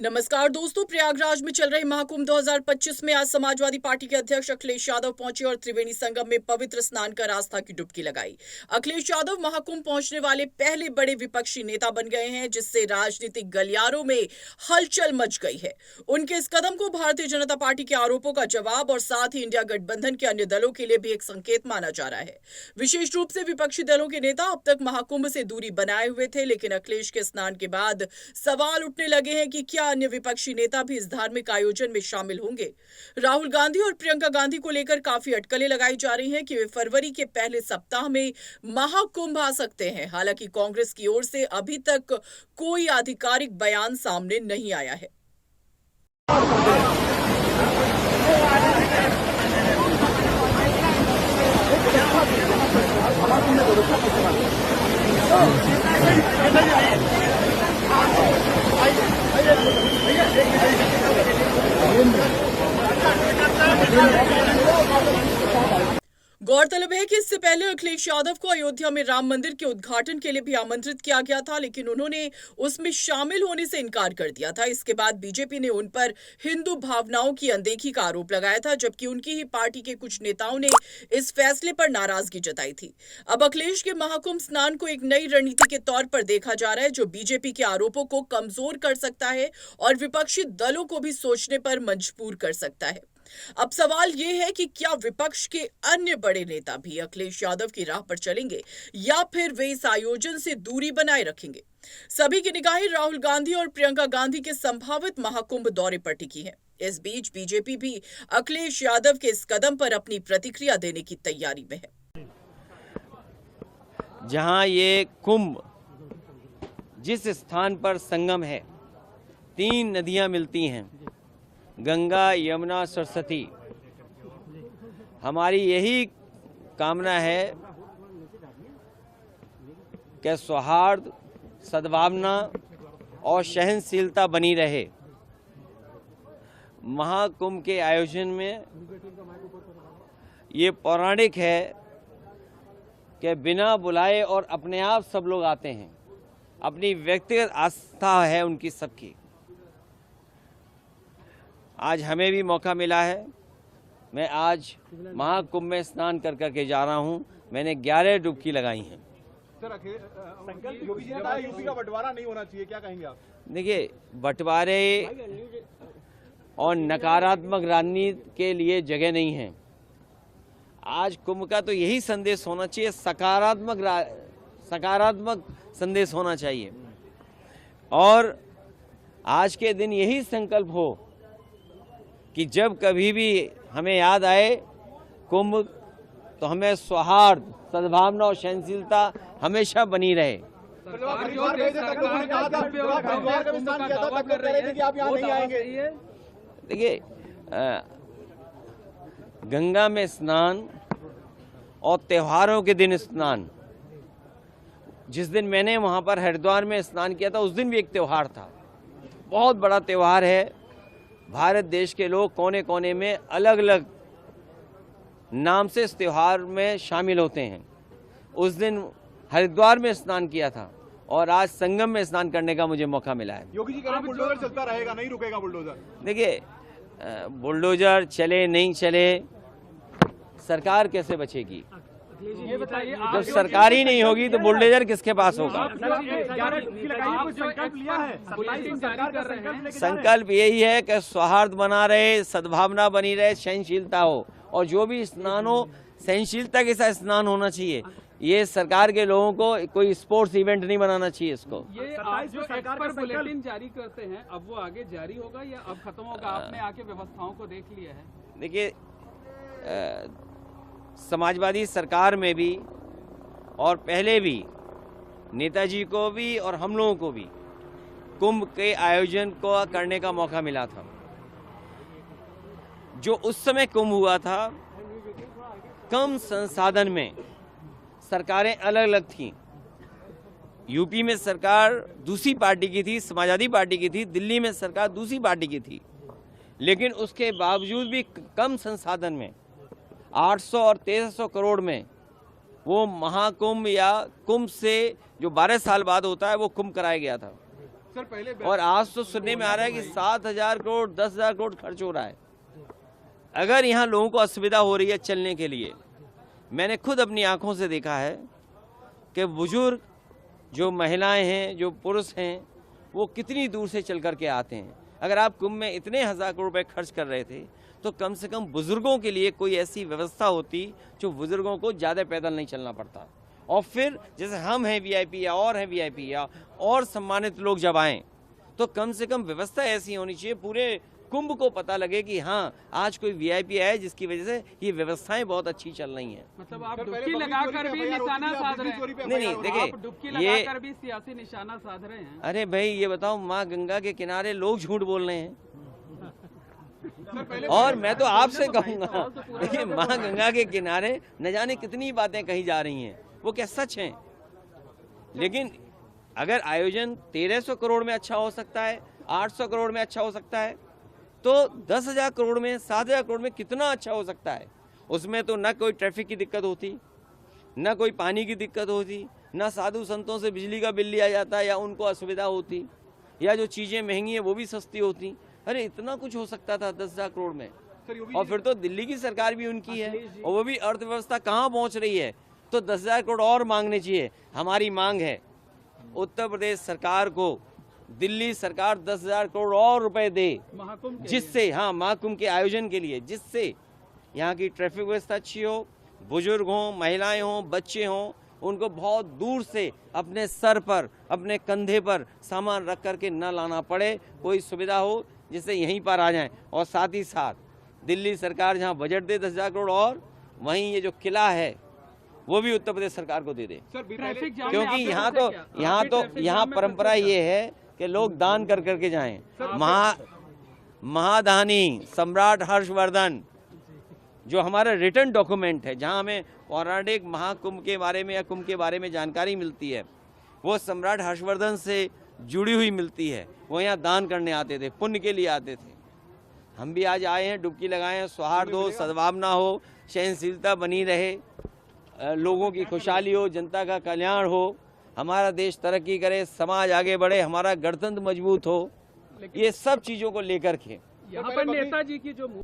नमस्कार दोस्तों, प्रयागराज में चल रहे महाकुंभ 2025 में आज समाजवादी पार्टी के अध्यक्ष अखिलेश यादव पहुंचे और त्रिवेणी संगम में पवित्र स्नान कर आस्था की डुबकी लगाई। अखिलेश यादव महाकुंभ पहुंचने वाले पहले बड़े विपक्षी नेता बन गए हैं, जिससे राजनीतिक गलियारों में हलचल मच गई है। उनके इस कदम को भारतीय जनता पार्टी के आरोपों का जवाब और साथ ही इंडिया गठबंधन के अन्य दलों के लिए भी एक संकेत माना जा रहा है। विशेष रूप से विपक्षी दलों के नेता अब तक महाकुंभ से दूरी बनाए हुए थे, लेकिन अखिलेश के स्नान के बाद सवाल उठने लगे हैं कि क्या अन्य विपक्षी नेता भी इस धार्मिक आयोजन में शामिल होंगे। राहुल गांधी और प्रियंका गांधी को लेकर काफी अटकलें लगाई जा रही हैं कि वे फरवरी के पहले सप्ताह में महाकुंभ आ सकते हैं। हालांकि कांग्रेस की ओर से अभी तक कोई आधिकारिक बयान सामने नहीं आया है। गौरतलब है कि इससे पहले अखिलेश यादव को अयोध्या में राम मंदिर के उद्घाटन के लिए भी आमंत्रित किया गया था, लेकिन उन्होंने उसमें शामिल होने से इनकार कर दिया था। इसके बाद बीजेपी ने उन पर हिंदू भावनाओं की अनदेखी का आरोप लगाया था, जबकि उनकी ही पार्टी के कुछ नेताओं ने इस फैसले पर नाराजगी जताई थी। अब अखिलेश के महाकुंभ स्नान को एक नई रणनीति के तौर पर देखा जा रहा है, जो बीजेपी के आरोपों को कमजोर कर सकता है और विपक्षी दलों को भी सोचने पर मजबूर कर सकता है। अब सवाल यह है कि क्या विपक्ष के अन्य बड़े नेता भी अखिलेश यादव की राह पर चलेंगे या फिर वे इस आयोजन से दूरी बनाए रखेंगे। सभी की निगाहें राहुल गांधी और प्रियंका गांधी के संभावित महाकुंभ दौरे पर टिकी हैं। इस बीच बीजेपी भी अखिलेश यादव के इस कदम पर अपनी प्रतिक्रिया देने की तैयारी में है। जहां ये कुंभ जिस स्थान पर संगम है, 3 नदियां मिलती हैं, गंगा, यमुना, सरस्वती। हमारी यही कामना है कि सौहार्द, सद्भावना और सहनशीलता बनी रहे। महाकुंभ के आयोजन में ये पौराणिक है कि बिना बुलाए और अपने आप सब लोग आते हैं। अपनी व्यक्तिगत आस्था है उनकी सबकी। आज हमें भी मौका मिला है। मैं आज महाकुंभ में स्नान कर करके जा रहा हूं। मैंने 11 डुबकी लगाई हैं। सर, योगी जी ने कहा यूपी का बंटवारा नहीं होना चाहिए, क्या कहेंगे आप? देखिए, बंटवारे और नकारात्मक राजनीति के लिए जगह नहीं है। आज कुंभ का तो यही संदेश होना चाहिए, सकारात्मक संदेश होना चाहिए। और आज के दिन यही संकल्प हो कि जब कभी भी हमें याद आए कुंभ, तो हमें सौहार्द, सद्भावना और सहनशीलता हमेशा बनी रहे। देखिए, गंगा में स्नान और त्योहारों के दिन स्नान, जिस दिन मैंने वहां पर हरिद्वार में स्नान किया था, उस दिन भी एक त्योहार था। बहुत बड़ा त्योहार है। भारत देश के लोग कोने कोने में अलग अलग नाम से इस त्योहार में शामिल होते हैं। उस दिन हरिद्वार में स्नान किया था और आज संगम में स्नान करने का मुझे मौका मिला है। योगी जी कह रहे हैं बुलडोजर चलता रहेगा, नहीं रुकेगा बुलडोजर। देखिए, बुलडोजर चले नहीं चले, सरकार कैसे बचेगी? ये बताइए, जब सरकार ही नहीं होगी तो बुलडोजर किसके पास होगा? संकल्प यही है कि सौहार्द बना रहे, सद्भावना बनी रहे, सहनशीलता हो, और जो भी स्नान हो सहनशीलता के साथ स्नान होना चाहिए। ये सरकार के लोगों को कोई स्पोर्ट्स इवेंट नहीं बनाना चाहिए इसको। ये आप जो सरकार पर बुलेटिन जारी करते हैं, अब वो आगे जारी होगा या अब खत्म होगा? आपने आके व्यवस्थाओं को देख लिया है? देखिए, समाजवादी सरकार में भी और पहले भी नेताजी को भी और हम लोगों को भी कुंभ के आयोजन को करने का मौका मिला था। जो उस समय कुंभ हुआ था, कम संसाधन में सरकारें अलग अलग थीं। यूपी में सरकार दूसरी पार्टी की थी, समाजवादी पार्टी की थी। दिल्ली में सरकार दूसरी पार्टी की थी, लेकिन उसके बावजूद भी कम संसाधन में 800 और 1300 करोड़ में वो महाकुंभ या कुंभ से जो 12 साल बाद होता है वो कुंभ कराया गया था। सर पहले और आज तो सुनने में आ रहा है कि 7,000 करोड़ 10,000 करोड़ खर्च हो रहा है। अगर यहाँ लोगों को असुविधा हो रही है चलने के लिए, मैंने खुद अपनी आंखों से देखा है कि बुजुर्ग, जो महिलाएं हैं, जो पुरुष हैं, वो कितनी दूर से चल करके आते हैं। अगर आप कुंभ में इतने 1,000 करोड़ रुपए खर्च कर रहे थे तो कम से कम बुजुर्गों के लिए कोई ऐसी व्यवस्था होती जो बुजुर्गों को ज़्यादा पैदल नहीं चलना पड़ता। और फिर जैसे हम हैं वीआईपी या और हैं वीआईपी या और सम्मानित लोग जब आएँ तो कम से कम व्यवस्था ऐसी होनी चाहिए, पूरे कुंभ को पता लगे कि हाँ आज कोई वीआईपी आया जिसकी वजह से ये व्यवस्थाएं बहुत अच्छी चल रही हैं। मतलब आप डुबकी लगाकर भी निशाना साध रहे हैं। नहीं आप देखिए, डुबकी ये लगाकर भी सियासी निशाना साध रहे हैं। अरे भाई ये बताओ, माँ गंगा के किनारे लोग झूठ बोल रहे हैं। और मैं तो आपसे कहूंगा, देखिए माँ गंगा के किनारे न जाने कितनी बातें कही जा रही हैं, वो क्या सच हैं? लेकिन अगर आयोजन 1300 करोड़ में अच्छा हो सकता है, 800 करोड़ में अच्छा हो सकता है, तो 10,000 करोड़ में, 7,000 करोड़ में कितना अच्छा हो सकता है। उसमें तो न कोई ट्रैफिक की दिक्कत होती, न कोई पानी की दिक्कत होती, न साधु संतों से बिजली का बिल लिया जाता या उनको असुविधा होती, या जो चीज़ें महंगी हैं वो भी सस्ती होती। अरे इतना कुछ हो सकता था 10,000 करोड़ में। और फिर तो दिल्ली की सरकार भी उनकी है और वो भी अर्थव्यवस्था कहाँ पहुँच रही है, तो 10,000 करोड़ और मांगने चाहिए। हमारी मांग है उत्तर प्रदेश सरकार को दिल्ली सरकार 10,000 करोड़ और रुपए दे, जिससे हाँ महाकुंभ के आयोजन के लिए, जिससे यहाँ की ट्रैफिक व्यवस्था अच्छी हो, बुजुर्ग हों, महिलाएं हों, बच्चे हों, उनको बहुत दूर से अपने सर पर, अपने कंधे पर सामान रख करके न लाना पड़े, कोई सुविधा हो जिससे यहीं पर आ जाएं। और साथ ही साथ दिल्ली सरकार जहाँ बजट दे 10,000 करोड़, और वहीं ये जो किला है वो भी उत्तर प्रदेश सरकार को दे दे, क्योंकि यहाँ परंपरा ये है कि लोग दान कर करके जाएं। महादानी सम्राट हर्षवर्धन, जो हमारा रिटर्न डॉक्यूमेंट है जहां हमें पौराणिक महाकुंभ के बारे में या कुंभ के बारे में जानकारी मिलती है, वो सम्राट हर्षवर्धन से जुड़ी हुई मिलती है। वो यहाँ दान करने आते थे, पुण्य के लिए आते थे। हम भी आज आए हैं, डुबकी लगाए हैं, सौहार्द हो, सद्भावना हो, सहनशीलता बनी रहे, लोगों की खुशहाली हो, जनता का कल्याण हो, हमारा देश तरक्की करे, समाज आगे बढ़े, हमारा गणतंत्र मजबूत हो, ये सब चीज़ों को लेकर के यहाँ पर नेताजी की जो